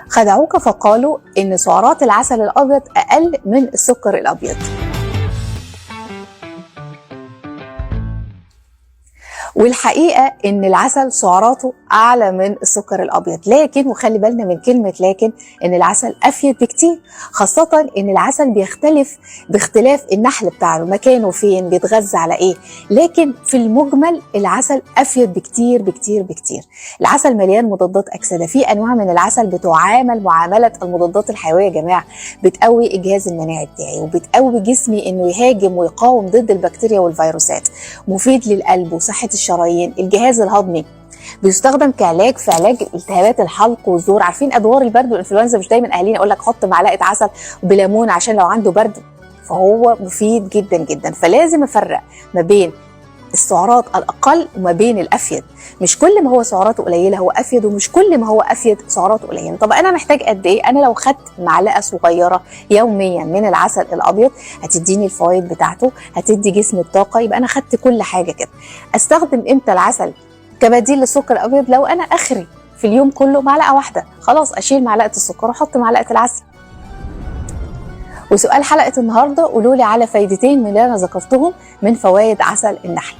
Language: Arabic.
خدعوك فقالوا إن سعرات العسل الأبيض أقل من السكر الأبيض. والحقيقة إن العسل سعراته أعلى من السكر الأبيض، لكن وخلي بالنا من كلمة لكن، إن العسل أفيد بكتير، خاصة إن العسل بيختلف باختلاف النحل بتاعه، مكانه فين، بيتغذى على إيه، لكن في المجمل العسل أفيد بكتير بكتير بكتير. العسل مليان مضادات أكسدة، في أنواع من العسل بتعامل معاملة المضادات الحيوية يا جماعة، بتقوي الجهاز المناعي بتاعي وبتقوي جسمي إنه يهاجم ويقاوم ضد البكتيريا والفيروسات، مفيد للقلب وصحة الشرايين، الجهاز الهضمي، بيستخدم كعلاج في علاج التهابات الحلق والزور. عارفين ادوار البرد والانفلونزا مش دايما اهالينا يقول لك حط معلقه عسل بليمون عشان لو عنده برد، فهو مفيد جدا جدا. فلازم افرق ما بين السعرات الاقل وما بين الافيد، مش كل ما هو سعراته قليله هو افيد، ومش كل ما هو افيد سعراته قليله. طب انا محتاج قد ايه؟ انا لو خدت معلقه صغيره يوميا من العسل الابيض هتديني الفوائد بتاعته، هتدي جسمي الطاقه، يبقى انا خدت كل حاجه كده. استخدم امتى العسل كبديل للسكر الابيض؟ لو انا اخري في اليوم كله معلقه واحده، خلاص اشيل معلقه السكر واحط معلقه العسل. وسؤال حلقه النهارده، قولوا لي على فايدتين من اللي انا ذكرتهم من فوائد عسل النحل.